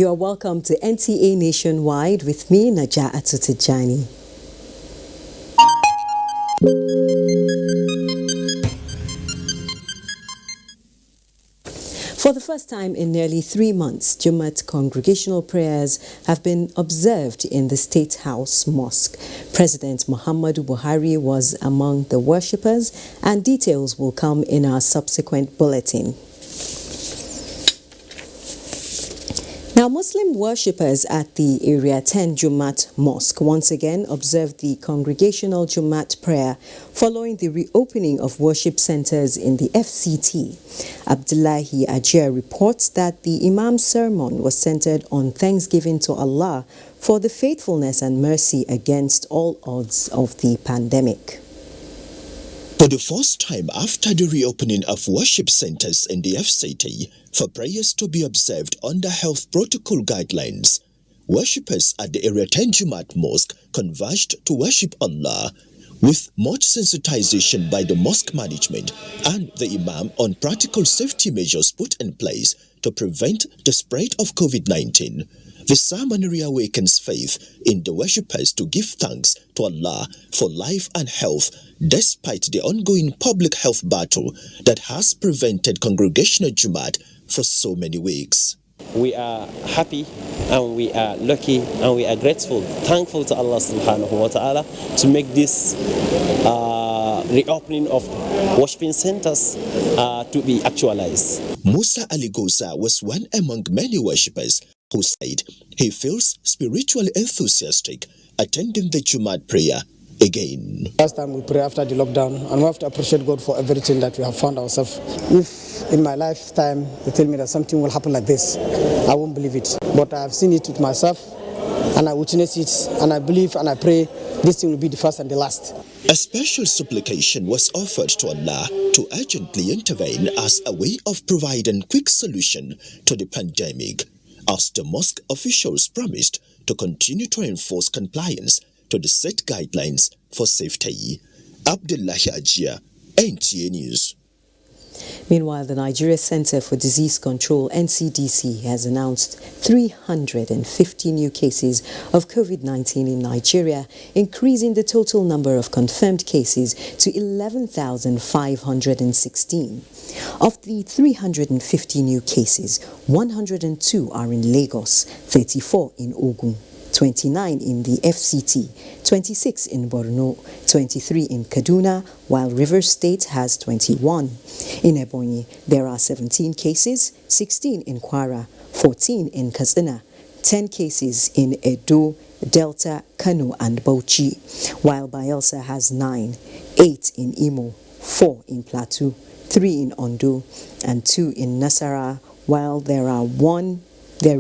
You are welcome to NTA Nationwide with me, Najaa Atutijani. For the first time in nearly 3 months, Jumat congregational prayers have been observed in the State House Mosque. President Muhammadu Buhari was among the worshippers, and details will come in our subsequent bulletin. Now, Muslim worshippers at the Area 10 Jumat Mosque once again observed the congregational Jumat prayer following the reopening of worship centers in the FCT. Abdullahi Ajia reports that the Imam's sermon was centered on thanksgiving to Allah for the faithfulness and mercy against all odds of the pandemic. For the first time after the reopening of worship centers in the FCT for prayers to be observed under health protocol guidelines, worshippers at the Area 10 Jumat Mosque converged to worship Allah with much sensitization by the mosque management and the Imam on practical safety measures put in place to prevent the spread of COVID-19. The sermon reawakens faith in the worshippers to give thanks to Allah for life and health despite the ongoing public health battle that has prevented congregational Jumat for so many weeks. We are happy and we are lucky and we are grateful, thankful to Allah subhanahu wa ta'ala to make this reopening of worshiping centers to be actualized. Musa Ali Gosa was one among many worshippers who said he feels spiritually enthusiastic attending the Jumat prayer again. Last time we pray after the lockdown, and we have to appreciate God for everything that we have found ourselves. If in my lifetime you tell me that something will happen like this, I won't believe it. But I have seen it with myself, and I witness it, and I believe and I pray this thing will be the first and the last. A special supplication was offered to Allah to urgently intervene as a way of providing quick solution to the pandemic, as the mosque officials promised to continue to enforce compliance to the set guidelines for safety. Abdullahi Ajia, NTA News. Meanwhile, the Nigeria Center for Disease Control, NCDC, has announced 350 new cases of COVID-19 in Nigeria, increasing the total number of confirmed cases to 11,516. Of the 350 new cases, 102 are in Lagos, 34 in Ogun, 29 in the FCT, 26 in Borno, 23 in Kaduna, while Rivers State has 21. In Ebonyi, there are 17 cases, 16 in Kwara, 14 in Katsina, 10 cases in Edo, Delta, Kano and Bauchi, while Bayelsa has 9, 8 in Imo, 4 in Plateau, 3 in Ondo, and 2 in Nasarawa, while there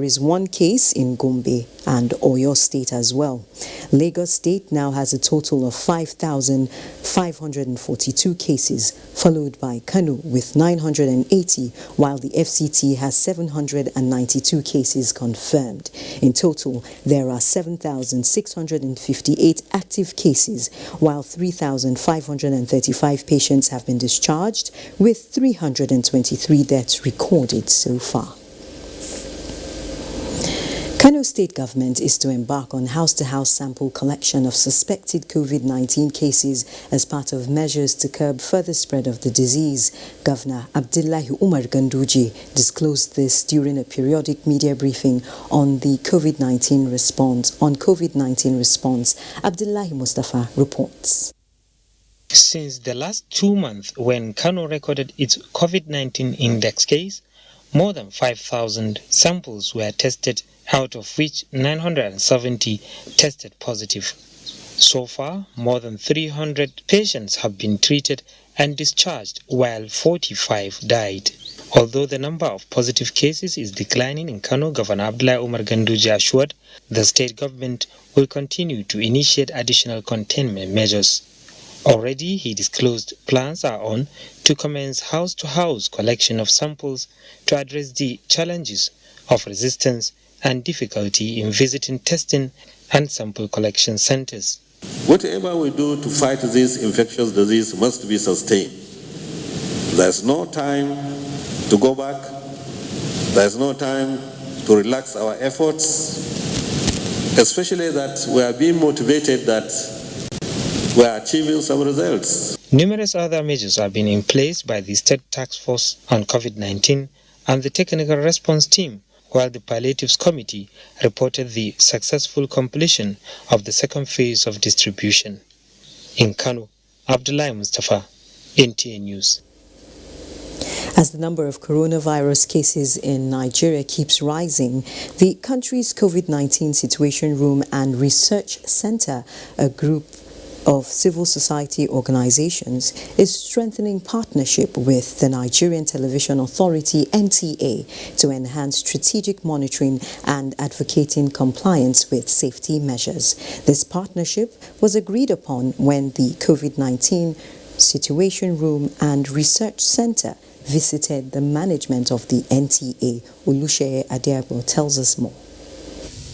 is one case in Gombe and Oyo State as well. Lagos State now has a total of 5,542 cases, followed by Kano with 980, while the FCT has 792 cases confirmed. In total, there are 7,658 active cases, while 3,535 patients have been discharged, with 323 deaths recorded so far. Kano State Government is to embark on house-to-house sample collection of suspected COVID-19 cases as part of measures to curb further spread of the disease. Governor Abdullahi Umar Ganduji disclosed this during a periodic media briefing on the COVID-19 response. Abdullahi Mustafa reports. Since the last 2 months when Kano recorded its COVID-19 index case, more than 5,000 samples were tested, out of which 970 tested positive. So far, more than 300 patients have been treated and discharged, while 45 died. Although the number of positive cases is declining in Kano, Governor Abdullahi Umar Ganduji assured the state government will continue to initiate additional containment measures. Already, he disclosed plans are on to commence house-to-house collection of samples to address the challenges of resistance and difficulty in visiting testing and sample collection centers. Whatever we do to fight this infectious disease must be sustained. There's no time to go back. There's no time to relax our efforts, especially that we are being motivated that we are achieving some results. Numerous other measures have been in place by the State Task Force on COVID-19 and the Technical Response Team, while the Palliatives Committee reported the successful completion of the second phase of distribution. In Kano, Abdullahi Mustafa, NTA News. As the number of coronavirus cases in Nigeria keeps rising, the country's COVID-19 Situation Room and Research Center, a group of civil society organizations, is strengthening partnership with the Nigerian Television Authority (NTA) to enhance strategic monitoring and advocating compliance with safety measures. This partnership was agreed upon when the COVID-19 Situation Room and Research Center visited the management of the NTA. Olusheye Adiagbo tells us more.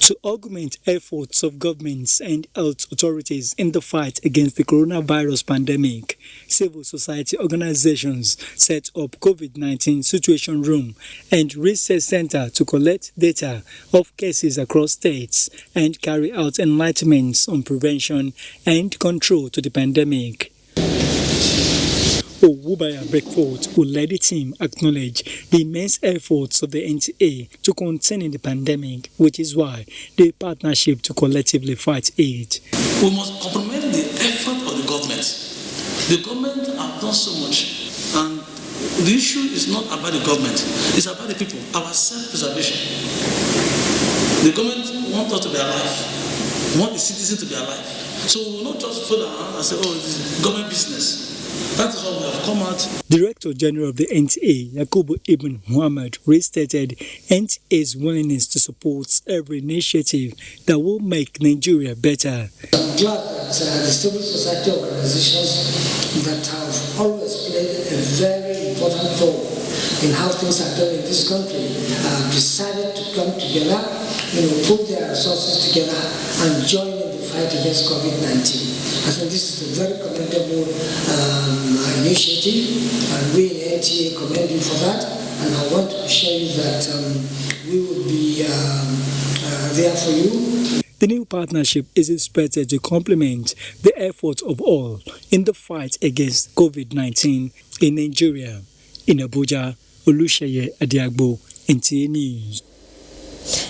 To augment efforts of governments and health authorities in the fight against the coronavirus pandemic, civil society organizations set up COVID-19 Situation Room and Research Center to collect data of cases across states and carry out enlightenments on prevention and control to the pandemic. Owubaya Beckford, who led the team, acknowledged the immense efforts of the NTA to contain the pandemic, which is why the partnership to collectively fight it. We must compliment the effort of the government. The government have done so much, and the issue is not about the government, it's about the people, our self-preservation. The government wants us to be alive, want the citizens to be alive. So we will not just fold our hands and say, oh, it is government business. That is why we have come out. Director General of the NTA, Yakubu Ibn Muhammad, restated NTA's willingness to support every initiative that will make Nigeria better. I'm glad that the civil society organizations that have always played a very important role in how things are done in this country decided to come together, put their resources together and join in the fight against COVID-19. I think this is a very commendable initiative, and we in NTA commend you for that. And I want to assure you that we will be there for you. The new partnership is expected to complement the efforts of all in the fight against COVID-19 in Nigeria. In Abuja, Olusheye Adiagbo, NTA News.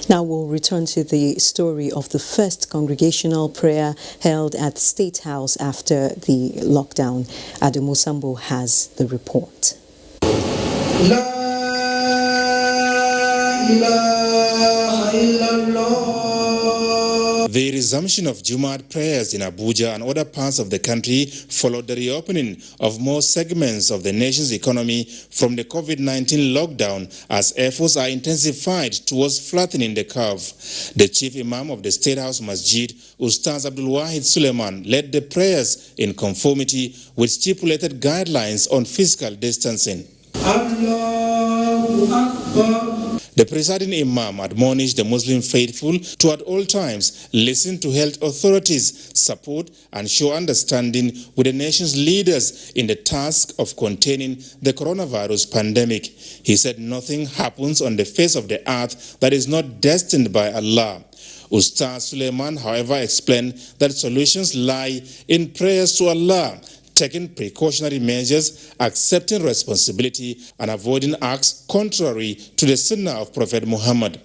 Now we'll return to the story of the first congregational prayer held at State House after the lockdown. Adamu Sambo has the report. La ilaha illallah. The resumption of Jumat prayers in Abuja and other parts of the country followed the reopening of more segments of the nation's economy from the COVID-19 lockdown as efforts are intensified towards flattening the curve. The chief imam of the State House Masjid, Ustaz Abdul Wahid Suleiman, led the prayers in conformity with stipulated guidelines on physical distancing. Allahu Akbar. The presiding imam admonished the Muslim faithful to at all times listen to health authorities, support and show understanding with the nation's leaders in the task of containing the coronavirus pandemic. He said nothing happens on the face of the earth that is not destined by Allah. Ustaz Suleiman, however, explained that solutions lie in prayers to Allah, taking precautionary measures, accepting responsibility, and avoiding acts contrary to the sunnah of Prophet Muhammad.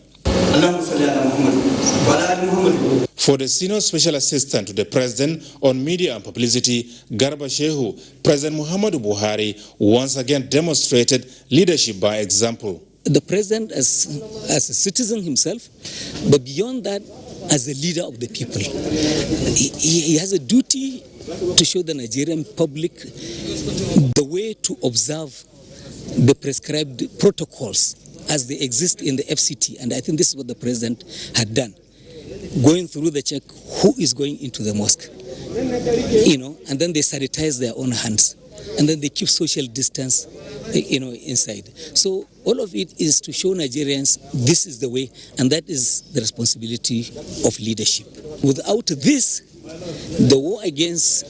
For the senior special assistant to the president on media and publicity, Garba Shehu, President Muhammadu Buhari once again demonstrated leadership by example. The president as a citizen himself, but beyond that, as a leader of the people. He has a duty to show the Nigerian public the way to observe the prescribed protocols as they exist in the FCT. And I think this is what the president had done. Going through the check, who is going into the mosque? And then they sanitize their own hands. And then they keep social distance, inside. So all of it is to show Nigerians this is the way, and that is the responsibility of leadership. Without this, the war against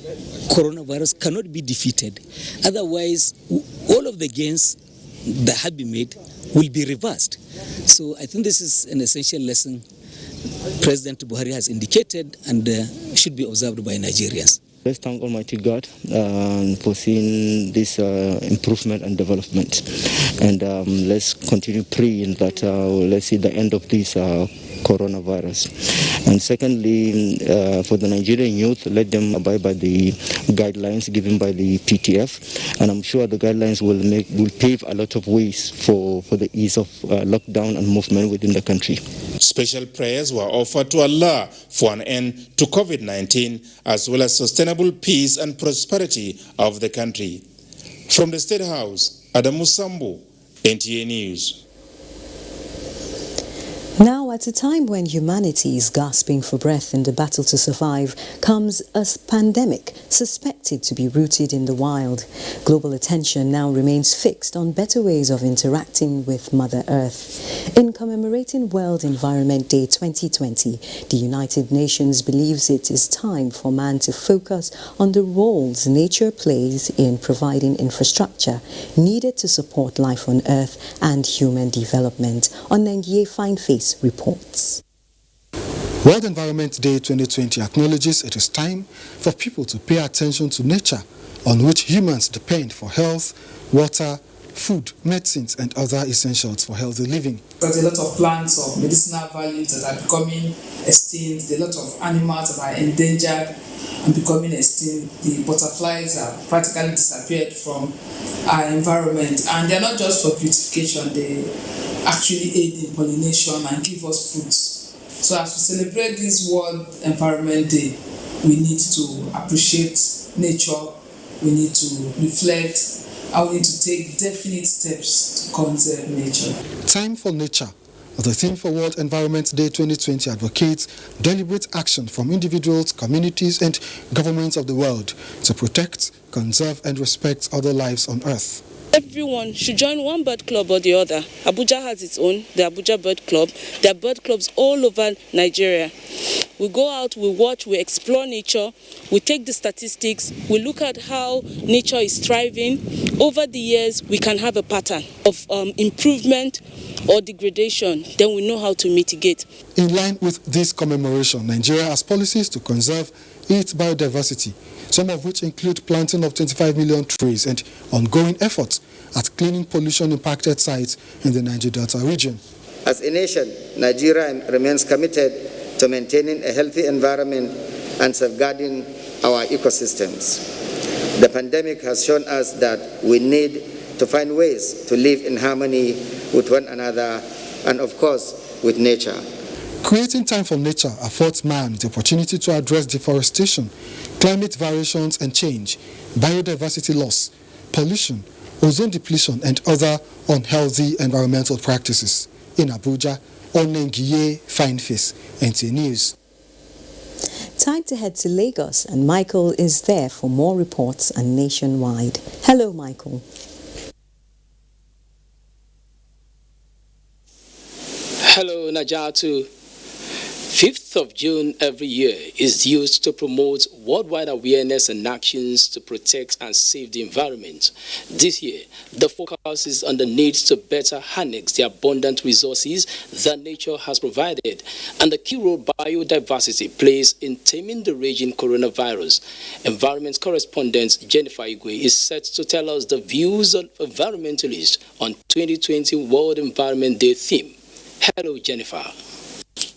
coronavirus cannot be defeated. Otherwise, all of the gains that have been made will be reversed. So I think this is an essential lesson President Buhari has indicated and should be observed by Nigerians. Let's thank Almighty God for seeing this improvement and development. And let's continue praying that let's see the end of this coronavirus. And secondly, for the Nigerian youth, let them abide by the guidelines given by the PTF. And I'm sure the guidelines will pave a lot of ways for the ease of lockdown and movement within the country. Special prayers were offered to Allah for an end to COVID-19 as well as sustainable peace and prosperity of the country. From the State House, Adamu Sambo, NTA News. Now, at a time when humanity is gasping for breath in the battle to survive, comes a pandemic suspected to be rooted in the wild. Global attention now remains fixed on better ways of interacting with Mother Earth. In commemorating World Environment Day 2020, the United Nations believes it is time for man to focus on the roles nature plays in providing infrastructure needed to support life on Earth and human development. NTA Fine Face reports. World Environment Day 2020 acknowledges it is time for people to pay attention to nature, on which humans depend for health, water, food, medicines and other essentials for healthy living. There's a lot of plants of medicinal value that are becoming extinct, a lot of animals that are endangered and becoming extinct. The butterflies have practically disappeared from our environment, and they're not just for beautification, they actually aid in pollination and give us fruits. So as we celebrate this World Environment Day, we need to appreciate nature, we need to reflect, and we need to take definite steps to conserve nature. Time for nature. The theme for World Environment Day 2020 advocates deliberate action from individuals, communities and governments of the world to protect, conserve and respect other lives on Earth. Everyone should join one bird club or the other. Abuja has its own, the Abuja Bird Club. There are bird clubs all over Nigeria. We go out, we watch, we explore nature, we take the statistics, we look at how nature is thriving. Over the years, we can have a pattern of improvement or degradation. Then we know how to mitigate. In line with this commemoration, Nigeria has policies to conserve its biodiversity, some of which include planting of 25 million trees and ongoing efforts at cleaning pollution-impacted sites in the Niger Delta region. As a nation, Nigeria remains committed to maintaining a healthy environment and safeguarding our ecosystems. The pandemic has shown us that we need to find ways to live in harmony with one another and, of course, with nature. Creating time for nature affords man the opportunity to address deforestation, climate variations and change, biodiversity loss, pollution, ozone depletion and other unhealthy environmental practices. In Abuja, Onengiye Fine Face, NTA News. Time to head to Lagos, and Michael is there for more reports and nationwide. Hello, Michael. Hello, Najatu. 5th of June every year is used to promote worldwide awareness and actions to protect and save the environment. This year, the focus is on the need to better harness the abundant resources that nature has provided and the key role biodiversity plays in taming the raging coronavirus. Environment correspondent Jennifer Igwe is set to tell us the views of environmentalists on 2020 World Environment Day theme. Hello, Jennifer.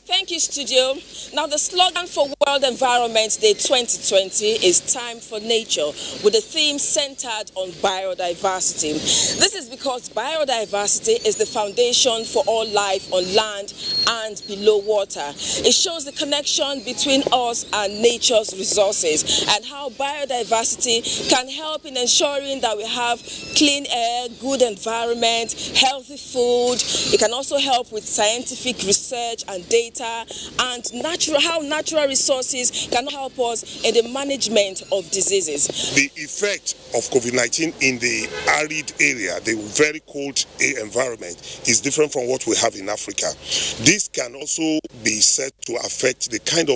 Thank you, Studio. Now, the slogan for World Environment Day 2020 is Time for Nature, with a theme centered on biodiversity. This is because biodiversity is the foundation for all life on land and below water. It shows the connection between us and nature's resources and how biodiversity can help in ensuring that we have clean air, good environment, healthy food. It can also help with scientific research and data, and how natural resources can help us in the management of diseases. The effect of COVID-19 in the arid area, the very cold environment, is different from what we have in Africa. This can also be said to affect the kind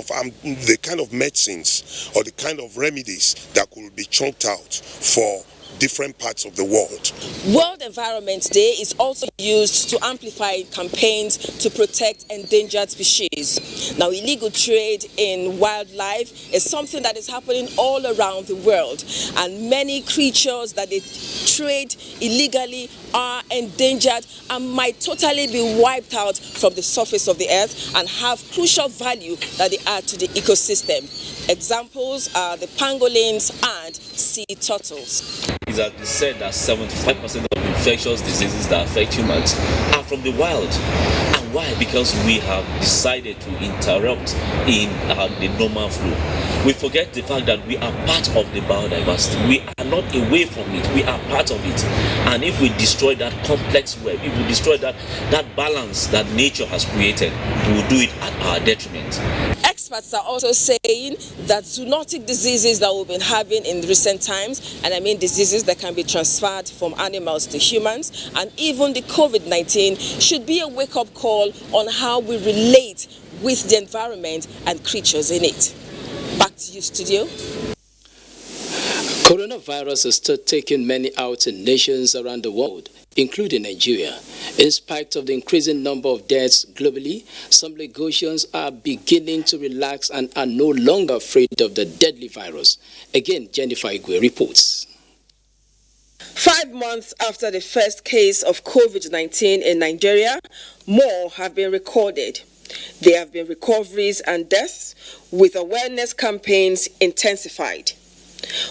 of medicines or the kind of remedies that could be chunked out for different parts of the world. World Environment Day is also used to amplify campaigns to protect endangered species. Now, illegal trade in wildlife is something that is happening all around the world, and many creatures that they trade illegally are endangered and might totally be wiped out from the surface of the earth and have crucial value that they add to the ecosystem. Examples are the pangolins and sea turtles. It has been said that 75% of infectious diseases that affect humans are from the wild. And why? Because we have decided to interrupt in the normal flow. We forget the fact that we are part of the biodiversity. We are not away from it. We are part of it. And if we destroy that complex web, if we destroy that balance that nature has created, we will do it at our detriment. Experts are also saying that zoonotic diseases that we've been having in recent times, and I mean diseases that can be transferred from animals to humans, and even the COVID-19 should be a wake-up call on how we relate with the environment and creatures in it. Back to you, studio. Coronavirus is still taking many out in nations around the world, including Nigeria. In spite of the increasing number of deaths globally, some Lagosians are beginning to relax and are no longer afraid of the deadly virus. Again, Jennifer Igwe reports. 5 months after the first case of COVID-19 in Nigeria, more have been recorded. There have been recoveries and deaths, with awareness campaigns intensified.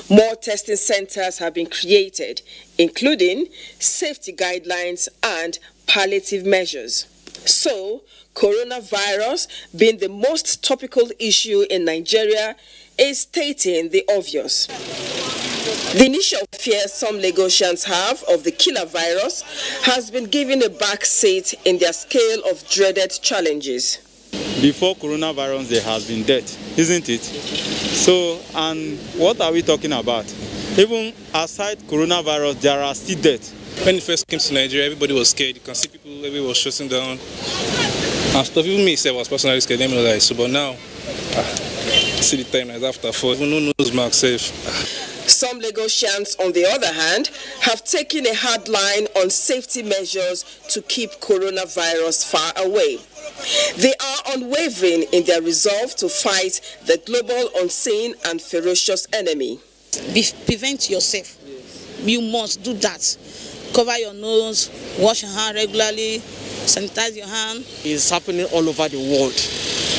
More testing centers have been created, including safety guidelines and palliative measures. So, coronavirus, being the most topical issue in Nigeria, is stating the obvious. The initial fear some Lagosians have of the killer virus has been given a back seat in their scale of dreaded challenges. Before coronavirus, there has been death, isn't it? So, and what are we talking about? Even aside coronavirus, there are still deaths. When it first came to Nigeria, everybody was scared. You can see people, everybody was shutting down and stuff. Even me, I was personally scared. Let me know that. So, but now, see the time is after 4. Even no nose mark safe. Some Lagosians, on the other hand, have taken a hard line on safety measures to keep coronavirus far away. They are unwavering in their resolve to fight the global unseen and ferocious enemy. Prevent yourself. You must do that. Cover your nose, wash your hand regularly, sanitize your hand. It's happening all over the world,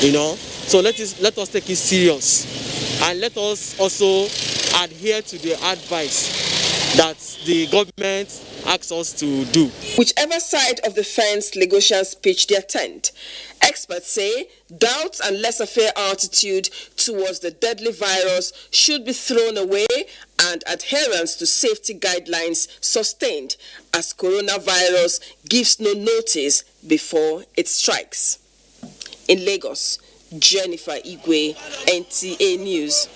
you know. So let us take it serious, and let us also adhere to the advice that the government asks us to do. Whichever side of the fence Lagosians pitch their tent, experts say doubts and laissez-faire attitude towards the deadly virus should be thrown away and adherence to safety guidelines sustained, as coronavirus gives no notice before it strikes. In Lagos, Jennifer Igwe, NTA News.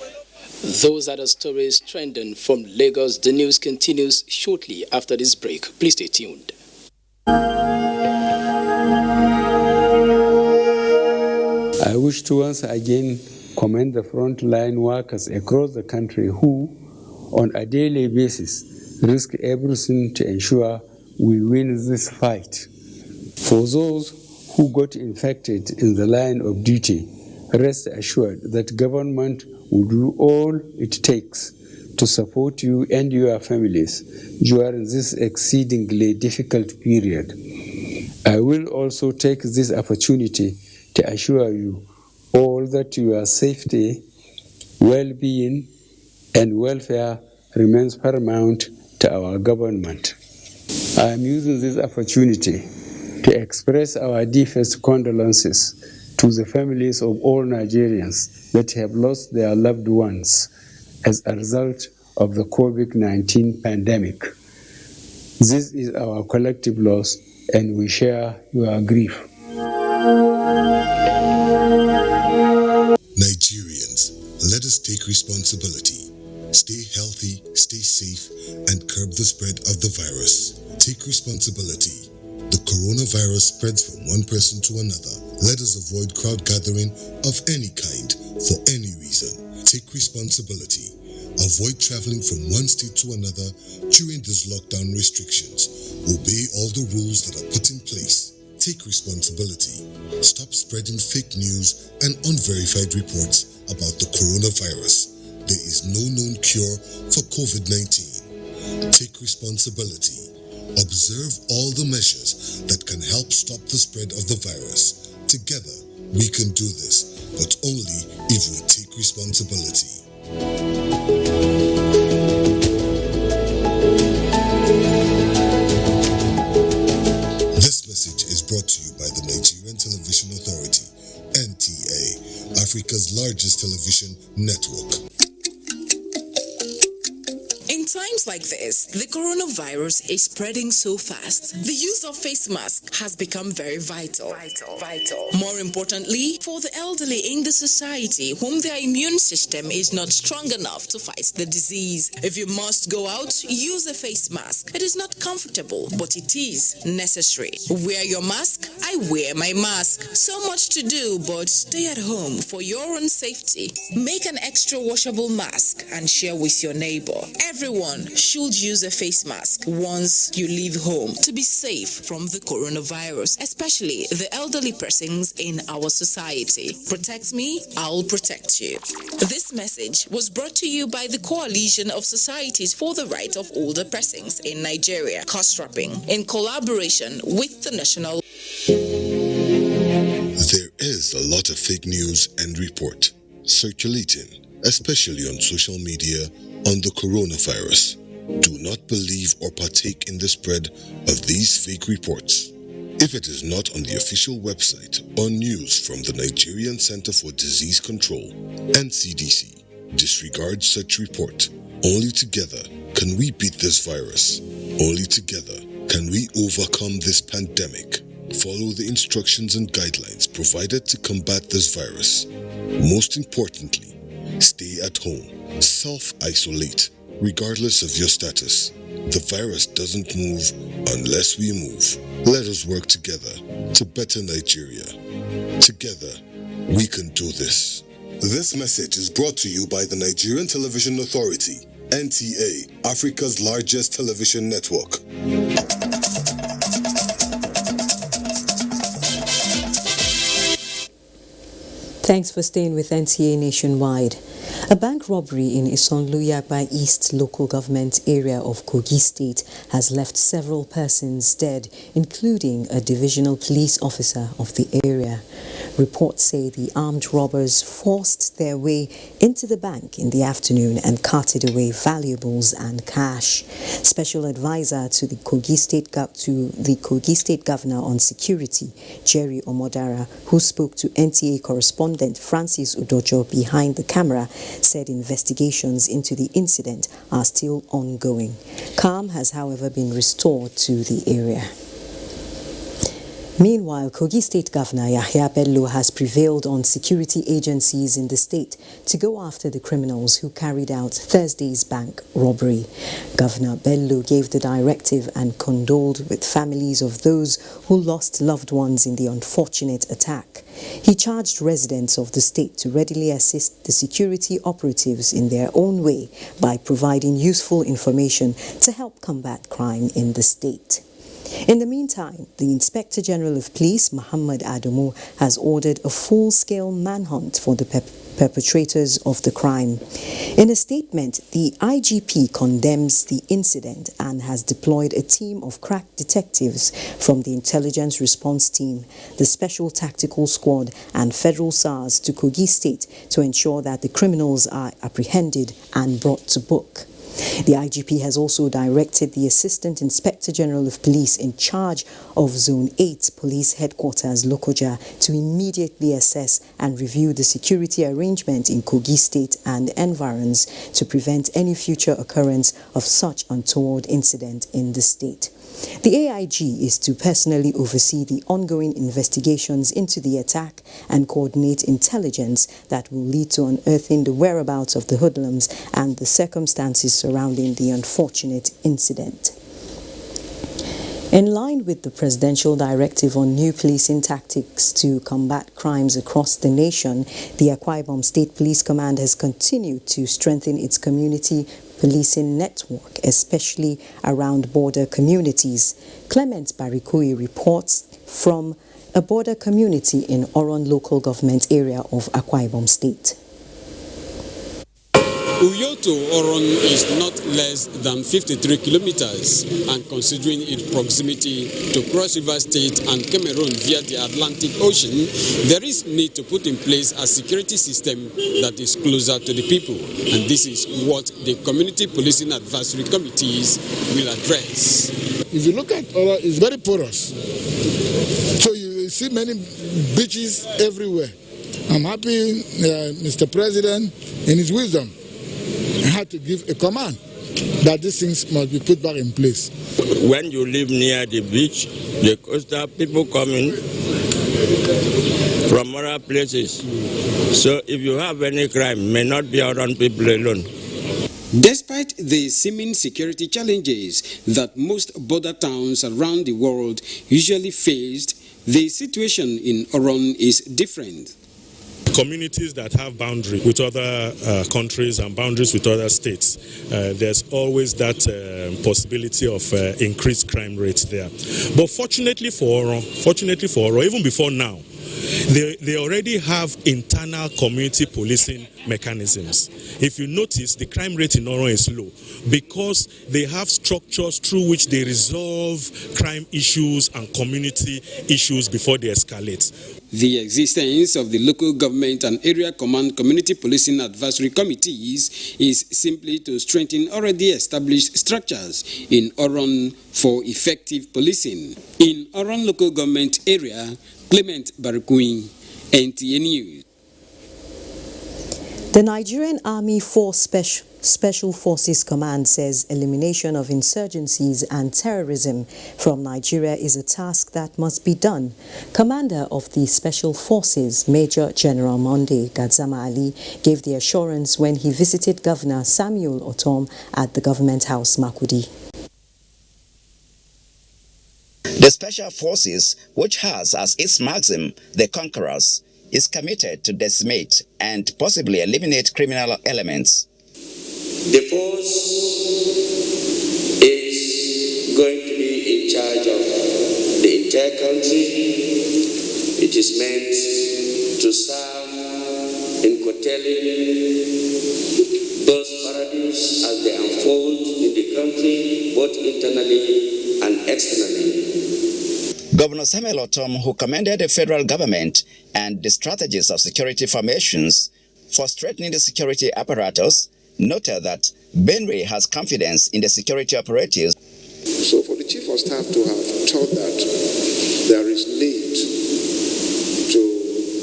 Those are the stories trending from Lagos. The news continues shortly after this break. Please stay tuned. I wish to once again commend the frontline workers across the country who, on a daily basis, risk everything to ensure we win this fight. For those who got infected in the line of duty, rest assured that government will do all it takes to support you and your families during this exceedingly difficult period. I will also take this opportunity to assure you all that your safety, well-being, and welfare remains paramount to our government. I am using this opportunity to express our deepest condolences to the families of all Nigerians that have lost their loved ones as a result of the COVID-19 pandemic. This is our collective loss, and we share your grief. Nigerians, let us take responsibility. Stay healthy, stay safe, and curb the spread of the virus. Take responsibility. The coronavirus spreads from one person to another. Let us avoid crowd gathering of any kind for any reason. Take responsibility. Avoid traveling from one state to another during these lockdown restrictions. Obey all the rules that are put in place. Take responsibility. Stop spreading fake news and unverified reports about the coronavirus. There is no known cure for COVID-19. Take responsibility. Observe all the measures that can help stop the spread of the virus. Together, we can do this, but only if we take responsibility. This message is brought to you by the Nigerian Television Authority, NTA, Africa's largest television network. In times like this, the coronavirus is spreading so fast. The use of face masks has become very vital. More importantly, for the elderly in the society whom their immune system is not strong enough to fight the disease. If you must go out, use a face mask. It is not comfortable, but it is necessary. Wear your mask, I wear my mask. So much to do, but stay at home for your own safety. Make an extra washable mask and share with your neighbor. Everyone should use a face mask once you leave home to be safe from the coronavirus, especially the elderly persons in our society. Protect me, I'll protect you. This message was brought to you by the Coalition of Societies for the Right of Older Persons in Nigeria, COSRAPPing, in collaboration with the National. There is a lot of fake news and report circulating, especially on social media, on the coronavirus. Do not believe or partake in the spread of these fake reports. If it is not on the official website or news from the Nigerian Center for Disease Control, NCDC, disregard such report. Only together can we beat this virus. Only together can we overcome this pandemic. Follow the instructions and guidelines provided to combat this virus. Most importantly, stay at home. Self-isolate, regardless of your status. The virus doesn't move unless we move. Let us work together to better Nigeria. Together, we can do this. This message is brought to you by the Nigerian Television Authority, NTA, Africa's largest television network. Thanks for staying with NTA Nationwide. A bank robbery in Isonluyagba East local government area of Kogi State has left several persons dead, including a divisional police officer of the area. Reports say the armed robbers forced their way into the bank in the afternoon and carted away valuables and cash. Special advisor to the Kogi State Governor on Security, Jerry Omodara, who spoke to NTA correspondent Francis Udojo behind the camera, said investigations into the incident are still ongoing. Calm has, however, been restored to the area. Meanwhile, Kogi State Governor Yahya Bello has prevailed on security agencies in the state to go after the criminals who carried out Thursday's bank robbery. Governor Bello gave the directive and condoled with families of those who lost loved ones in the unfortunate attack. He charged residents of the state to readily assist the security operatives in their own way by providing useful information to help combat crime in the state. In the meantime, the Inspector General of Police, Muhammad Adamu, has ordered a full-scale manhunt for the perpetrators of the crime. In a statement, the IGP condemns the incident and has deployed a team of crack detectives from the Intelligence Response Team, the Special Tactical Squad and Federal SARS to Kogi State to ensure that the criminals are apprehended and brought to book. The IGP has also directed the Assistant Inspector General of Police in charge of Zone 8 Police Headquarters, Lokoja, to immediately assess and review the security arrangement in Kogi State and environs to prevent any future occurrence of such untoward incident in the state. The AIG is to personally oversee the ongoing investigations into the attack and coordinate intelligence that will lead to unearthing the whereabouts of the hoodlums and the circumstances surrounding the unfortunate incident. In line with the presidential directive on new policing tactics to combat crimes across the nation, the Akwa Ibom State Police Command has continued to strengthen its community policing network, especially around border communities. Clement Barikui reports from a border community in Oron local government area of Akwa Ibom State. Uyo to Oron is not less than 53 kilometers, and considering its proximity to Cross River State and Cameroon via the Atlantic Ocean, there is need to put in place a security system that is closer to the people, and this is what the Community Policing Advisory Committees will address. If you look at Oron, it's very porous, so you see many beaches everywhere. I'm happy Mr. President, in his wisdom, had to give a command that these things must be put back in place. When you live near the beach, the coastal people coming from other places. So if you have any crime, may not be around people alone. Despite the seeming security challenges that most border towns around the world usually faced, the situation in Oron is different. Communities that have boundaries with other countries and boundaries with other states, there's always that possibility of increased crime rates there. But fortunately for Oron, even before now, they already have internal community policing mechanisms. If you notice, the crime rate in Oron is low because they have structures through which they resolve crime issues and community issues before they escalate. The existence of the local government and area command community policing advisory committees is simply to strengthen already established structures in Oron for effective policing. In Oron local government area, Clement Barikui, NTA News. The Nigerian Army Force Special Forces Command says elimination of insurgencies and terrorism from Nigeria is a task that must be done. Commander of the Special Forces, Major General Monday Gadzama Ali, gave the assurance when he visited Governor Samuel Otom at the Government House, Makurdi. The Special Forces, which has as its maxim the conquerors, is committed to decimate and possibly eliminate criminal elements. The force is going to be in charge of the entire country. It is meant to serve in curtailing those paradigms as they unfold in the country, both internally and externally. Governor Samuel Otom, who commended the federal government and the strategies of security formations for strengthening the security apparatus, noted that Benue has confidence in the security operatives. So for the Chief of Staff to have thought that there is need to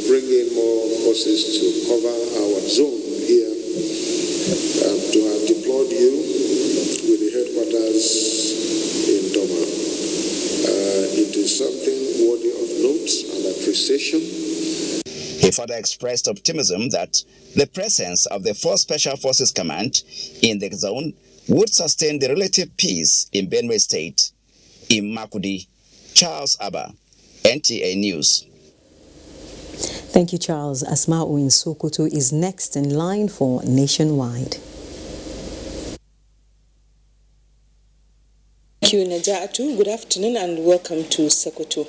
bring in more forces to cover our zone here, to have deployed you with the headquarters in Doma, it is something worthy of note and appreciation. He further expressed optimism that the presence of the 4th Special Forces Command in the zone would sustain the relative peace in Benue State. In Makurdi, Charles Abba, NTA News. Thank you, Charles. Asma'u in Sokoto is next in line for Nationwide. Thank you, Najatu. Good afternoon and welcome to Sokoto.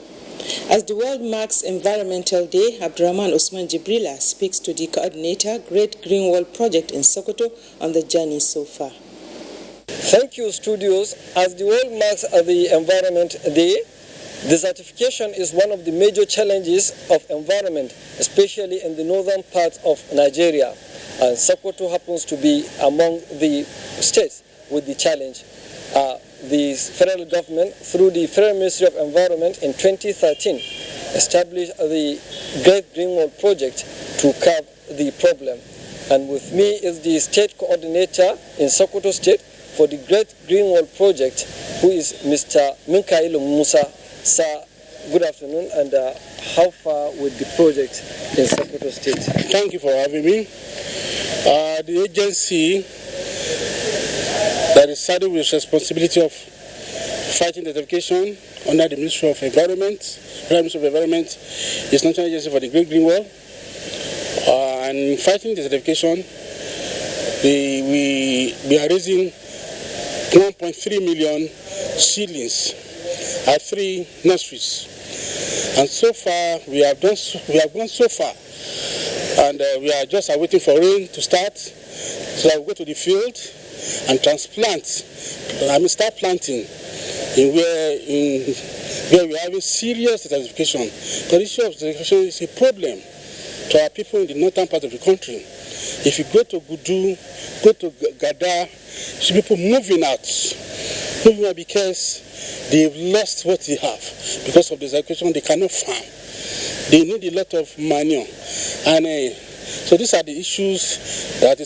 As the world marks Environmental Day, Abdurrahman Osman Jibrila speaks to the coordinator, Great Green Wall Project in Sokoto, on the journey so far. Thank you, studios. As the world marks the Environment Day, desertification is one of the major challenges of environment, especially in the northern part of Nigeria. And Sokoto happens to be among the states with the challenge. The federal government, through the Federal Ministry of Environment in 2013, established the Great Green Wall Project to curb the problem. And with me is the state coordinator in Sokoto State for the Great Green Wall Project, who is Mr. Minkailo Musa. Sir, good afternoon, and how far with the project in Sokoto State? Thank you for having me. The agency that is saddled with responsibility of fighting desertification under the Ministry of Environment. Federal Ministry of Environment is National Agency for the Great Green Wall. And fighting desertification, we are raising 1.3 million seedlings at 3 nurseries. And so far, we have gone so far. And we are just awaiting for rain to start, so that we go to the field and start planting where we are having serious desertification. The issue of desertification is a problem to our people in the northern part of the country. If you go to Gudu, go to Gada, see people moving out because they've lost what they have. Because of desertification, they cannot farm. They need a lot of manure. And so these are the issues that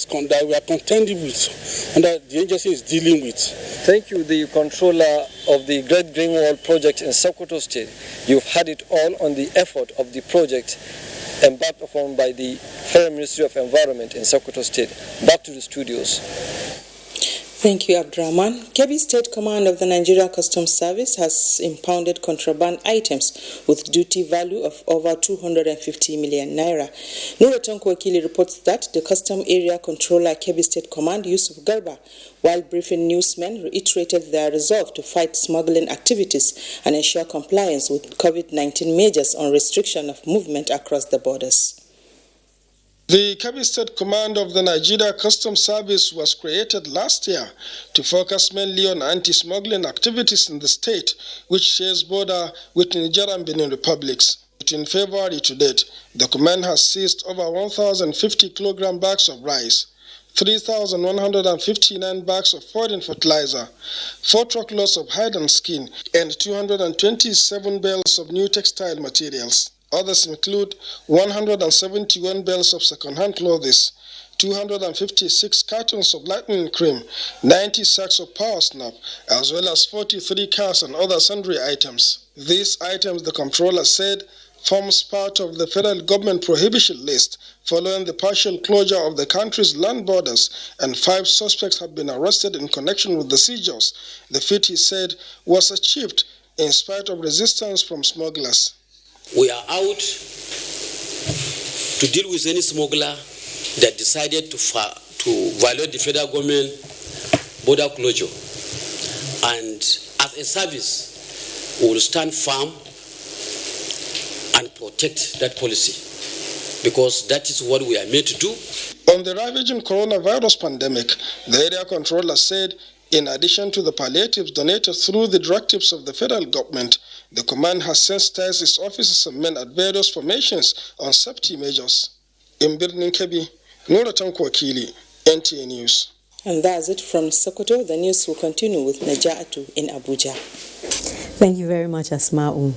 we are contending with, and that the agency is dealing with. Thank you, the controller of the Great Green Wall project in Sokoto State. You've had it all on the effort of the project embarked upon by the Federal Ministry of Environment in Sokoto State. Back to the studios. Thank you, Abdurrahman. Kebbi State Command of the Nigeria Customs Service has impounded contraband items with duty value of over 250 million naira. Nuraton Kwakili reports that the Custom Area Controller Kebbi State Command, Yusuf Garba, while briefing newsmen, reiterated their resolve to fight smuggling activities and ensure compliance with COVID-19 measures on restriction of movement across the borders. The Kebbi State Command of the Nigeria Customs Service was created last year to focus mainly on anti-smuggling activities in the state, which shares border with Niger and Benin republics. Between February to date, the command has seized over 1,050 kilogram bags of rice, 3,159 bags of foreign fertilizer, 4 truckloads of hide and skin, and 227 bales of new textile materials. Others include 171 bales of second-hand clothes, 256 cartons of lightning cream, 90 sacks of power snap, as well as 43 cars and other sundry items. These items, the controller said, forms part of the federal government prohibition list following the partial closure of the country's land borders, and 5 suspects have been arrested in connection with the seizures. The feat, he said, was achieved in spite of resistance from smugglers. We are out to deal with any smuggler that decided to violate the federal government border closure. And as a service, we will stand firm and protect that policy, because that is what we are made to do. On the ravaging coronavirus pandemic, the area controller said, in addition to the palliatives donated through the directives of the federal government, the command has sensitized its officers and men at various formations on safety measures. In Birnin Kebbi, Nuratan Kwakili, NTA News. And that's it from Sokoto. The news will continue with Najatu in Abuja. Thank you very much, Asma'u.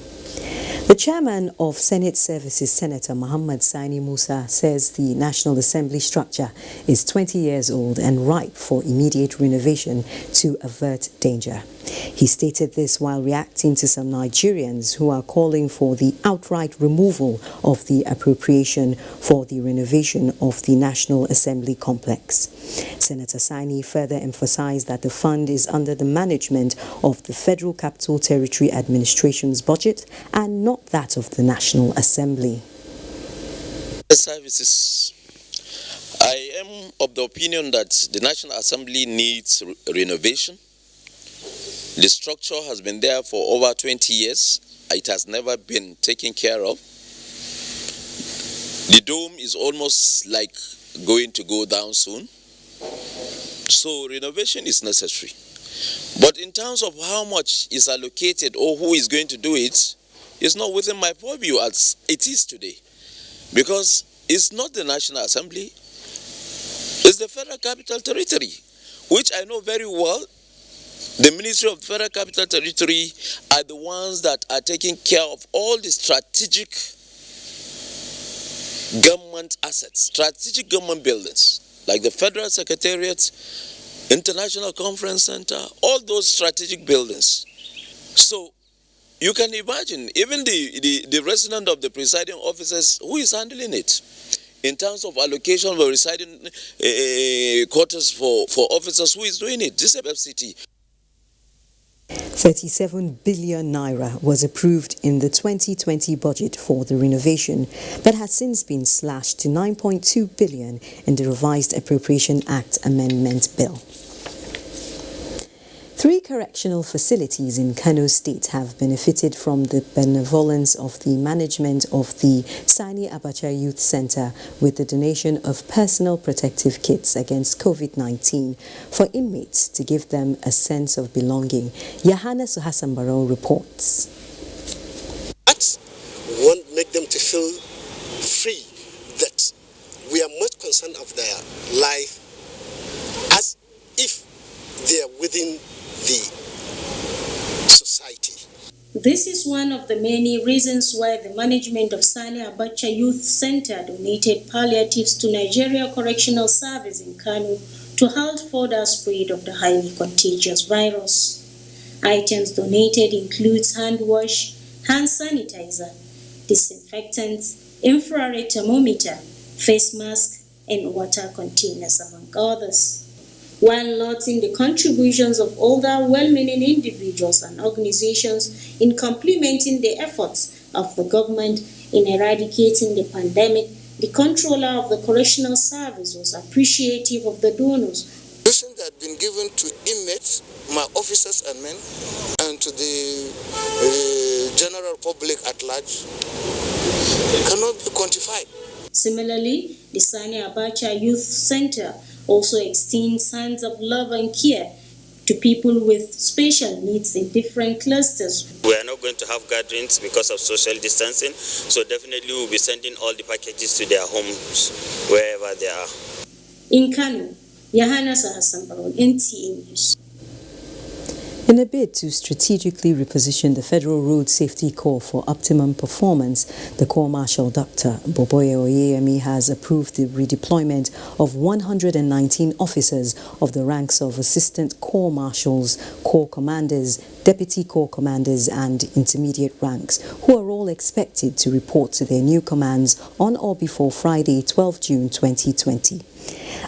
The chairman of Senate Services, Senator Muhammad Sani Musa, says the National Assembly structure is 20 years old and ripe for immediate renovation to avert danger. He stated this while reacting to some Nigerians who are calling for the outright removal of the appropriation for the renovation of the National Assembly complex. Senator Sani further emphasized that the fund is under the management of the Federal Capital Territory Administration's budget and not that of the National Assembly. Services. I am of the opinion that the National Assembly needs renovation. The structure has been there for over 20 years. It has never been taken care of. The dome is almost like going to go down soon. So renovation is necessary. But in terms of how much is allocated or who is going to do it, it's not within my purview as it is today. Because it's not the National Assembly, it's the Federal Capital Territory, which I know very well. The Ministry of Federal Capital Territory are the ones that are taking care of all the strategic government assets, strategic government buildings, like the Federal Secretariat, International Conference Center, all those strategic buildings. So you can imagine, even the resident of the presiding officers, who is handling it? In terms of allocation of residing quarters for officers, who is doing it? This is FCT. 37 billion naira was approved in the 2020 budget for the renovation, but has since been slashed to 9.2 billion in the revised Appropriation Act Amendment Bill. 3 correctional facilities in Kano State have benefited from the benevolence of the management of the Sani Abacha Youth Center with the donation of personal protective kits against COVID-19 for inmates to give them a sense of belonging. Yahana Suhasambaro reports. We want to make them to feel free, that we are much concerned of their life as if they are within the society. This is one of the many reasons why the management of Sani Abacha Youth Center donated palliatives to Nigeria Correctional Service in Kano to halt further spread of the highly contagious virus. Items donated includes hand wash, hand sanitizer, disinfectants, infrared thermometer, face mask, and water containers, among others. While noting the contributions of older, well-meaning individuals and organizations in complementing the efforts of the government in eradicating the pandemic, the controller of the correctional service was appreciative of the donors. That have been given to inmates, my officers and men, and to the general public at large cannot be quantified. Similarly, the Sani Abacha Youth Center also extends hands of love and care to people with special needs in different clusters. We are not going to have gatherings because of social distancing, so definitely we'll be sending all the packages to their homes, wherever they are. In Kano, Yahana Sahasambaro, NTA News. In a bid to strategically reposition the Federal Road Safety Corps for optimum performance, the Corps Marshal Dr. Boboye Oyeyemi has approved the redeployment of 119 officers of the ranks of Assistant Corps Marshals, Corps Commanders, Deputy Corps Commanders and intermediate ranks, who are all expected to report to their new commands on or before Friday, 12 June 2020.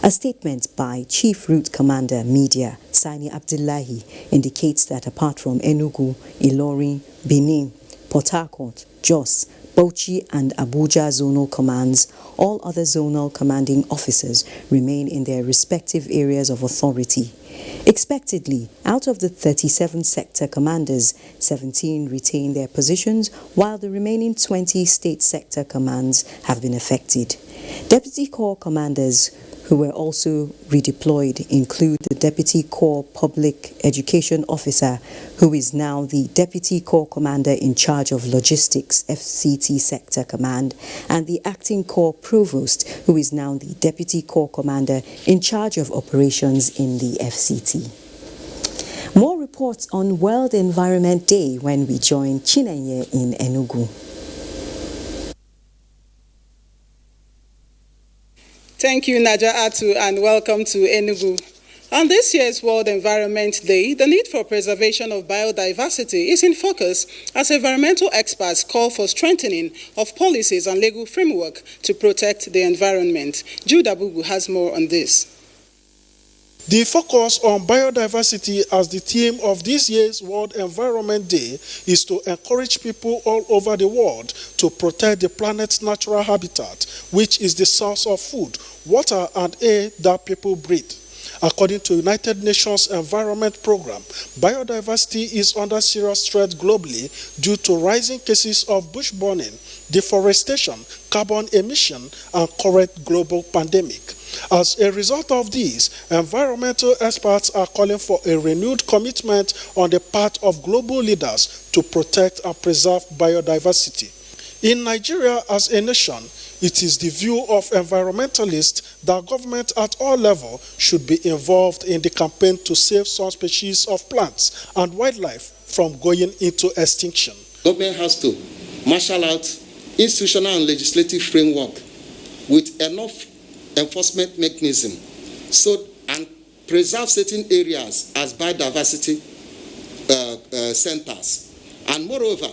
A statement by Chief Route Commander Media, Sani Abdullahi, indicates that apart from Enugu, Ilorin, Benin, Port Harcourt, Jos, Bauchi and Abuja zonal commands, all other zonal commanding officers remain in their respective areas of authority. Expectedly, out of the 37 sector commanders, 17 retain their positions, while the remaining 20 state sector commands have been affected. Deputy Corps commanders who were also redeployed include the Deputy Corps Public Education Officer, who is now the Deputy Corps Commander in charge of Logistics, FCT Sector Command, and the Acting Corps Provost, who is now the Deputy Corps Commander in charge of operations in the FCT. More reports on World Environment Day when we join Chinenye in Enugu. Thank you, Naja Atu, and welcome to Enugu. On this year's World Environment Day, the need for preservation of biodiversity is in focus as environmental experts call for strengthening of policies and legal framework to protect the environment. Jude Abubu has more on this. The focus on biodiversity as the theme of this year's World Environment Day is to encourage people all over the world to protect the planet's natural habitat, which is the source of food, water, and air that people breathe. According to United Nations Environment Programme, biodiversity is under serious threat globally due to rising cases of bush burning, deforestation, carbon emission, and current global pandemic. As a result of this, environmental experts are calling for a renewed commitment on the part of global leaders to protect and preserve biodiversity. In Nigeria as a nation, it is the view of environmentalists that government at all levels should be involved in the campaign to save some species of plants and wildlife from going into extinction. Government has to marshal out institutional and legislative framework with enough enforcement mechanism and preserve certain areas as biodiversity centers. And moreover,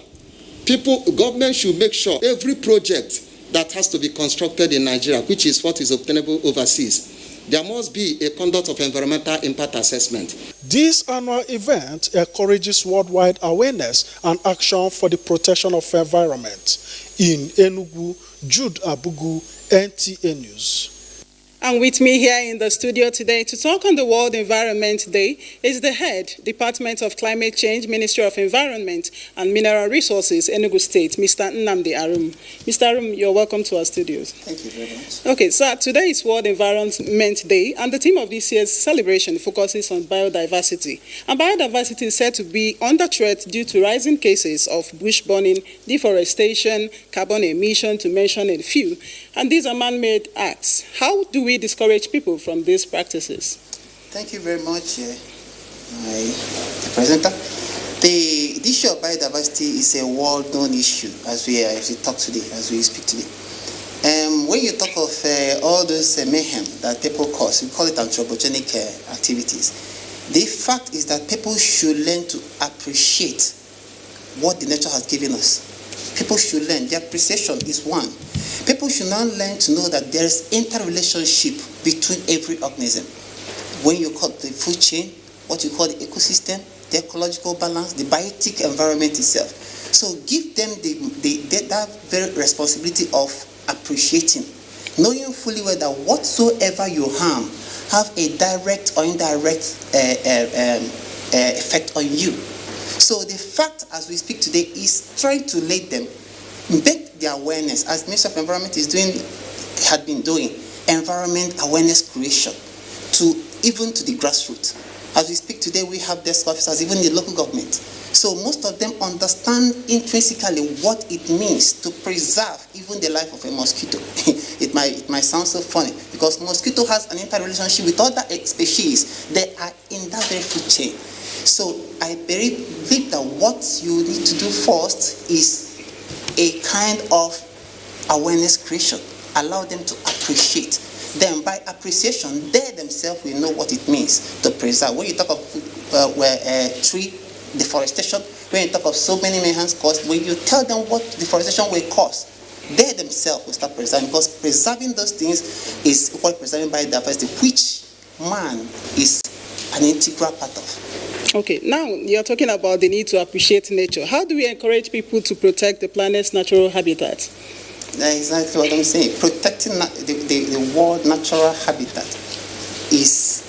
government should make sure every project that has to be constructed in Nigeria, which is what is obtainable overseas, there must be a conduct of environmental impact assessment. This annual event encourages worldwide awareness and action for the protection of environment. In Enugu, Jude Abugu, NTA News. And with me here in the studio today to talk on the World Environment Day is the head, Department of Climate Change, Ministry of Environment and Mineral Resources, Enugu State, Mr. Nnamdi Arum. Mr. Arum, you're welcome to our studios. Thank you very much. Okay, so today is World Environment Day, and the theme of this year's celebration focuses on biodiversity. And biodiversity is said to be under threat due to rising cases of bush burning, deforestation, carbon emission, to mention a few. And these are man-made acts. How do we discourage people from these practices? Thank you very much, my presenter. The issue of biodiversity is a world-known issue as we talk today, as we speak today. When you talk of all those mayhem that people cause, we call it anthropogenic activities. The fact is that people should learn to appreciate what the nature has given us. People should learn. The appreciation is one. People should now learn to know that there is interrelationship between every organism. When you call the food chain, what you call the ecosystem, the ecological balance, the biotic environment itself. So give them that very responsibility of appreciating, knowing fully well that whatsoever you harm have a direct or indirect effect on you. So the fact as we speak today is trying to let them make the awareness, as the Ministry of Environment had been doing, environment awareness creation even to the grassroots. As we speak today, we have desk officers, even the local government. So most of them understand intrinsically what it means to preserve even the life of a mosquito. It might sound so funny because mosquito has an interrelationship with other species. They are in that very food chain. So I believe that what you need to do first is a kind of awareness creation. Allow them to appreciate. Then by appreciation, they themselves will know what it means to preserve. When you talk of tree deforestation, when you talk of so many mayhem caused, when you tell them what deforestation will cause, they themselves will start preserving, because preserving those things is what preserving biodiversity, which man is an integral part of. Okay, now you're talking about the need to appreciate nature. How do we encourage people to protect the planet's natural habitat? That's exactly what I'm saying. Protecting the world natural habitat is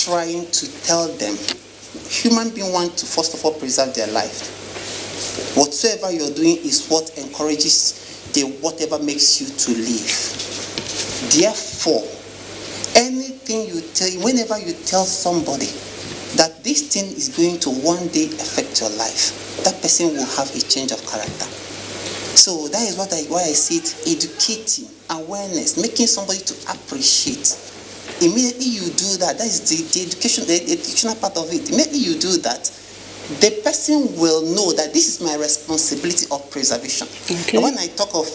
trying to tell them human beings want to first of all preserve their life. Whatsoever you're doing is what encourages whatever makes you to live. Therefore, anything you tell, whenever you tell somebody that this thing is going to one day affect your life, that person will have a change of character. So that is why I see it, educating, awareness, making somebody to appreciate. Immediately you do that, that is the educational part of it. Immediately you do that, the person will know that this is my responsibility of preservation. Okay. And when I talk of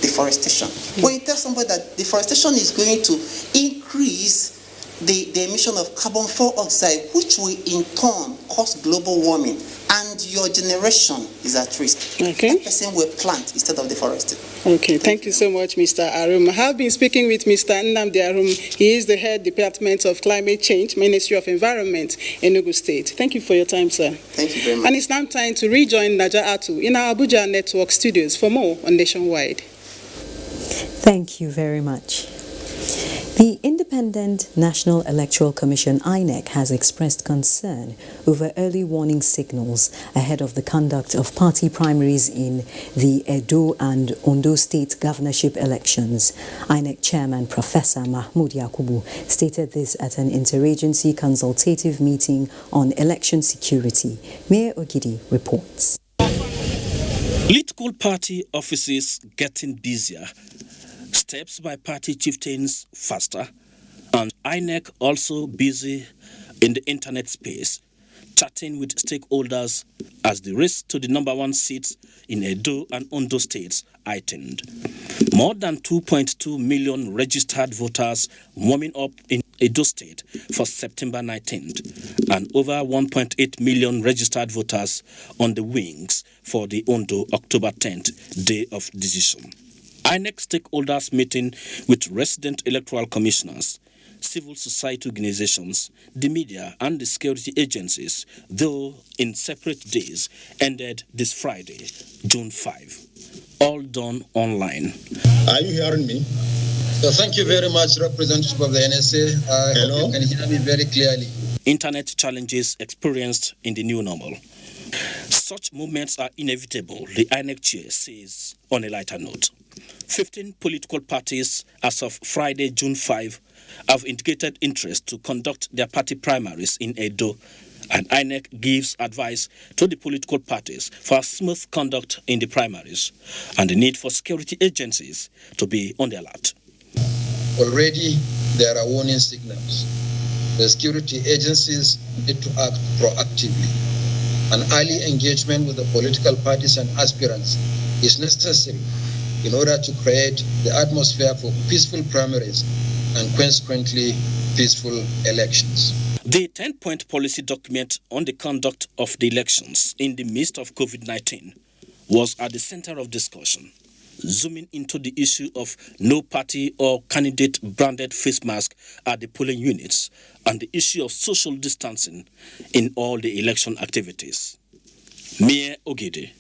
deforestation, when you tell somebody that deforestation is going to increase the emission of carbon dioxide, which will in turn cause global warming, and your generation is at risk. Okay. That person will plant instead of deforesting. Okay, thank you so much, Mr. Arum. I have been speaking with Mr. Nnamdi Arum. He is the head Department of Climate Change, Ministry of Environment, Enugu State. Thank you for your time, sir. Thank you very much. And it's now time to rejoin Naja Atu in our Abuja Network studios for more on Nationwide. Thank you very much. The Independent National Electoral Commission, INEC, has expressed concern over early warning signals ahead of the conduct of party primaries in the Edo and Ondo state governorship elections. INEC Chairman Professor Mahmoud Yakubu stated this at an interagency consultative meeting on election security. Mayor Ogidi reports. Political party offices getting busier. Steps by party chieftains faster, and INEC also busy in the internet space, chatting with stakeholders as the race to the number one seats in Edo and Ondo states heightened. More than 2.2 million registered voters warming up in Edo State for September 19th, and over 1.8 million registered voters on the wings for the Ondo October 10th day of decision. INEC stakeholders meeting with resident electoral commissioners, civil society organizations, the media and the security agencies, though in separate days, ended this Friday, June 5. All done online. Are you hearing me? So thank you very much, representative of the NSA. Hello? You can hear me very clearly. Internet challenges experienced in the new normal. Such movements are inevitable, the INEC chair says on a lighter note. 15 political parties as of Friday, June 5, have indicated interest to conduct their party primaries in Edo, and INEC gives advice to the political parties for smooth conduct in the primaries and the need for security agencies to be on the alert. Already there are warning signals. The security agencies need to act proactively. An early engagement with the political parties and aspirants is necessary in order to create the atmosphere for peaceful primaries and consequently peaceful elections. The 10-point policy document on the conduct of the elections in the midst of COVID-19 was at the center of discussion, zooming into the issue of no party or candidate branded face mask at the polling units and the issue of social distancing in all the election activities. Mie Ogede,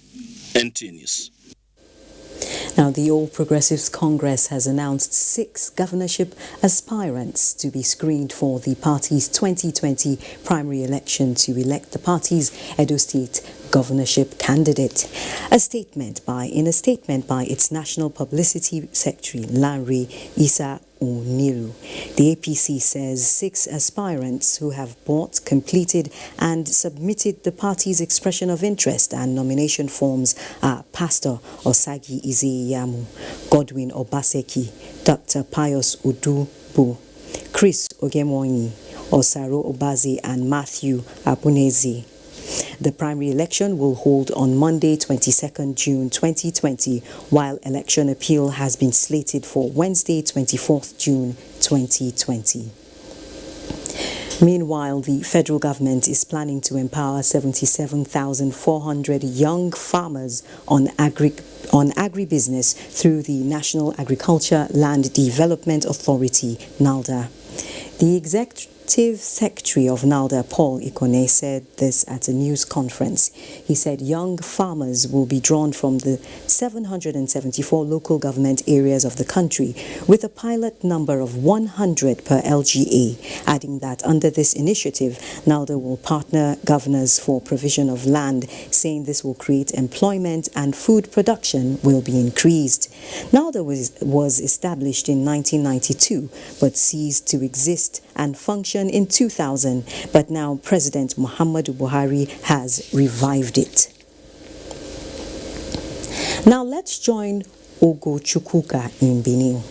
NTA News. Now, the All Progressives Congress has announced 6 governorship aspirants to be screened for the party's 2020 primary election to elect the party's Edo State governorship candidate. In a statement by its National Publicity Secretary, Larry Isa Oniru, the APC says 6 aspirants who have bought, completed and submitted the party's expression of interest and nomination forms are Pastor Osagi Izeyamu, Godwin Obaseki, Dr. Pius Udubu, Chris Ogemoni, Osaro Obaze and Matthew Abunezi. The primary election will hold on Monday, 22nd June 2020, while election appeal has been slated for Wednesday, 24th June 2020. Meanwhile, the federal government is planning to empower 77,400 young farmers on agribusiness through the National Agriculture Land Development Authority, NALDA. The Executive Secretary of NALDA, Paul Ikone, said this at a news conference. He said young farmers will be drawn from the 774 local government areas of the country with a pilot number of 100 per LGA, adding that under this initiative, NALDA will partner governors for provision of land, saying this will create employment and food production will be increased. NALDA was established in 1992 but ceased to exist and function in 2000, but now President Muhammadu Buhari has revived it. Now let's join Ogo Chukwuka in Benin.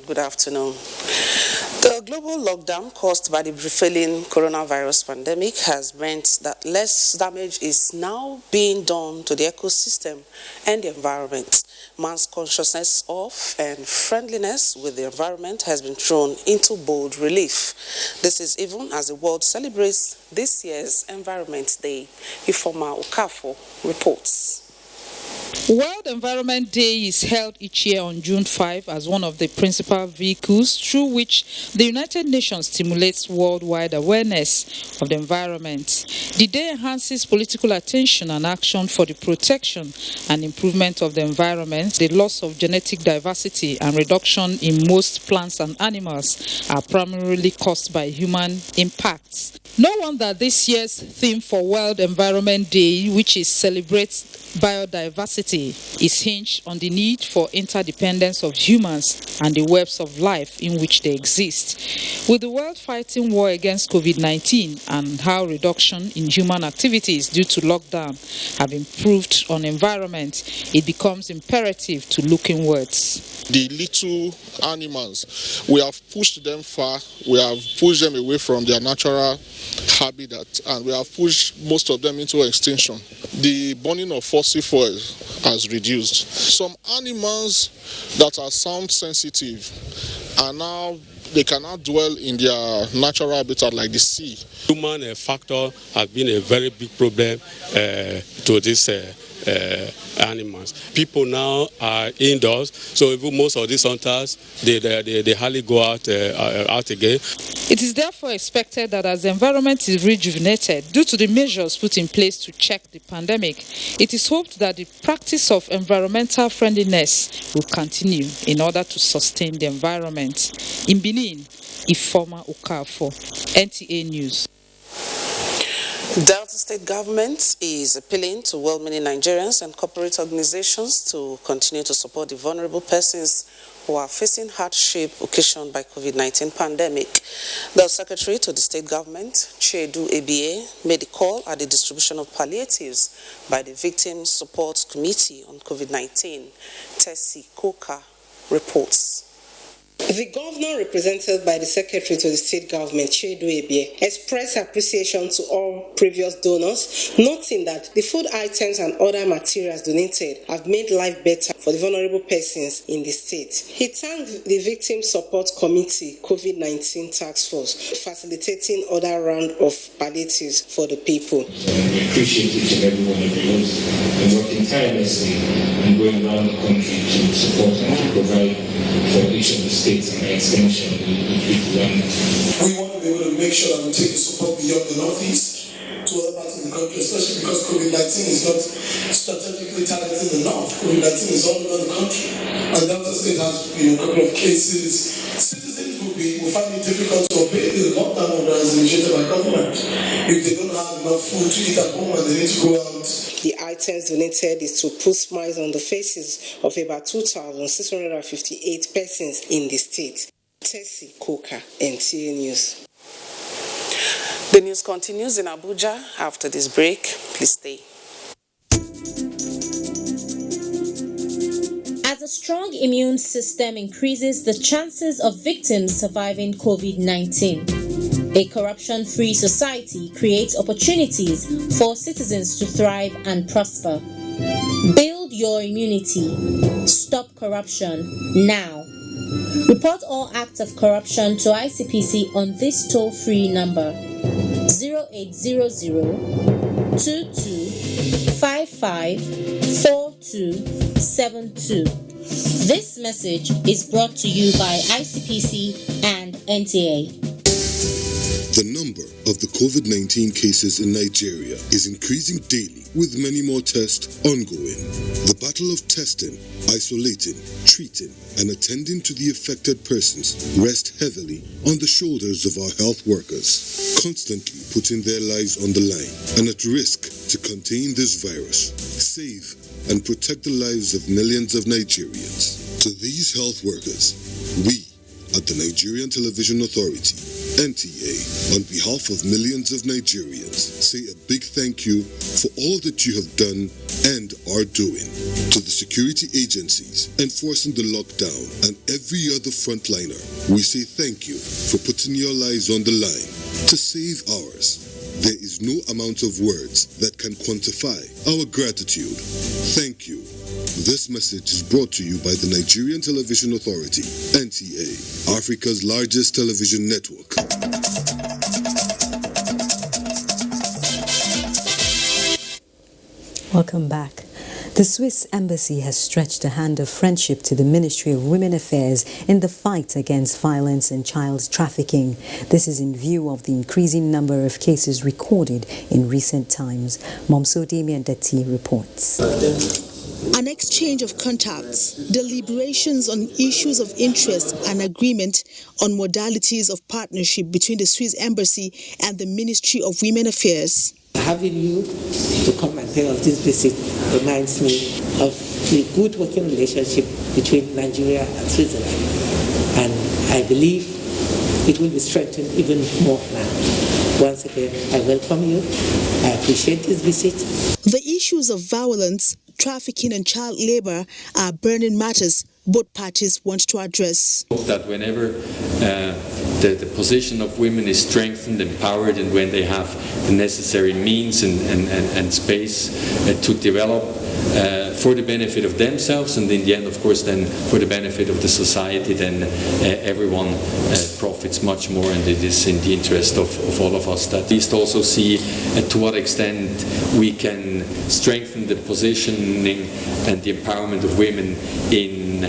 Good afternoon. The global lockdown caused by the prevailing coronavirus pandemic has meant that less damage is now being done to the ecosystem and the environment. Man's consciousness of and friendliness with the environment has been thrown into bold relief. This is even as the world celebrates this year's Environment Day. Ifoma Okafo reports. World Environment Day is held each year on June 5 as one of the principal vehicles through which the United Nations stimulates worldwide awareness of the environment. The day enhances political attention and action for the protection and improvement of the environment. The loss of genetic diversity and reduction in most plants and animals are primarily caused by human impacts. No wonder this year's theme for World Environment Day, which is celebrates biodiversity, is hinged on the need for interdependence of humans and the webs of life in which they exist. With the world fighting war against COVID-19 and how reduction in human activities due to lockdown have improved on environment, it becomes imperative to look inwards. The little animals, we have pushed them far, we have pushed them away from their natural habitat, and we have pushed most of them into extinction. the burning of fossil fuel has reduced. Some animals that are sound sensitive are now, they cannot dwell in their natural habitat like the sea. Human factor has been a very big problem to these animals. People now are indoors, so even most of these hunters, they hardly go out again. It is therefore expected that as the environment is rejuvenated due to the measures put in place to check the pandemic, it is hoped that the practice of environmental friendliness will continue in order to sustain the environment. In Benin, Ifeoma Okafor, NTA News. Delta State government is appealing to well-meaning Nigerians and corporate organizations to continue to support the vulnerable persons who are facing hardship occasioned by COVID-19 pandemic. The secretary to the state government, Chiedu ABA, made a call at the distribution of palliatives by the Victim Support Committee on COVID-19. Tessie Koka reports. The governor, represented by the secretary to the state government, Chiedu Ebie, expressed appreciation to all previous donors, noting that the food items and other materials donated have made life better for the vulnerable persons in the state. He thanked the Victim Support Committee COVID-19 Task Force for facilitating other round of palliatives for the people. We appreciate each and every one of you who's been working tirelessly and going around the country to support and to provide for each of the states. We want to be able to make sure that we take the support beyond the Northeast to other parts of the country, especially because COVID-19 is not strategically targeted enough. COVID-19 is all over the country, and Delta State has a couple of cases. Citizens will find it difficult to obey the lockdown order as initiated by government if they don't have enough food to eat at home and they need to go out. The items donated is to put smiles on the faces of about 2,658 persons in the state. Tessie Koka, NTA News. The news continues in Abuja after this break. Please stay. As a strong immune system increases the chances of victims surviving COVID-19. A corruption-free society creates opportunities for citizens to thrive and prosper. Build your immunity. Stop corruption now. Report all acts of corruption to ICPC on this toll-free number 0800-2255-4272. This message is brought to you by ICPC and NTA. The number of the COVID-19 cases in Nigeria is increasing daily, with many more tests ongoing. The battle of testing, isolating, treating, and attending to the affected persons rests heavily on the shoulders of our health workers, constantly putting their lives on the line and at risk to contain this virus, save and protect the lives of millions of Nigerians. To these health workers, we at the Nigerian Television Authority, NTA, on behalf of millions of Nigerians, say a big thank you for all that you have done and are doing. To the security agencies enforcing the lockdown and every other frontliner, we say thank you for putting your lives on the line to save ours. There is no amount of words that can quantify our gratitude. Thank you. This message is brought to you by the Nigerian Television Authority, NTA, Africa's largest television network. Welcome back. The Swiss Embassy has stretched a hand of friendship to the Ministry of Women Affairs in the fight against violence and child trafficking. This is in view of the increasing number of cases recorded in recent times. Momso Damian Deti reports. An exchange of contacts, deliberations on issues of interest, and agreement on modalities of partnership between the Swiss Embassy and the Ministry of Women Affairs. Having you to come and pay us this visit reminds me of the good working relationship between Nigeria and Switzerland. And I believe it will be strengthened even more now. Once again, I welcome you. I appreciate this visit. The issues of violence, trafficking and child labor are burning matters both parties want to address. That whenever the position of women is strengthened, empowered, and when they have the necessary means and space to develop for the benefit of themselves, and in the end, of course, then for the benefit of the society, then everyone profits much more, and it is in the interest of all of us that at least also see to what extent we can strengthen the positioning and the empowerment of women in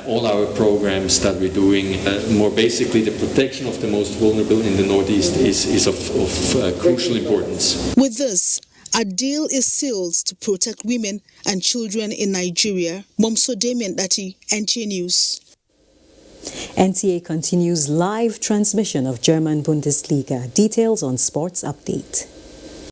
all our programs that we're doing. More basically, the protection of the most vulnerable in the Northeast is of crucial importance. With this, a deal is sealed to protect women and children in Nigeria. Momso Damien Dati, NTA News. NTA continues live transmission of German Bundesliga. Details on Sports Update.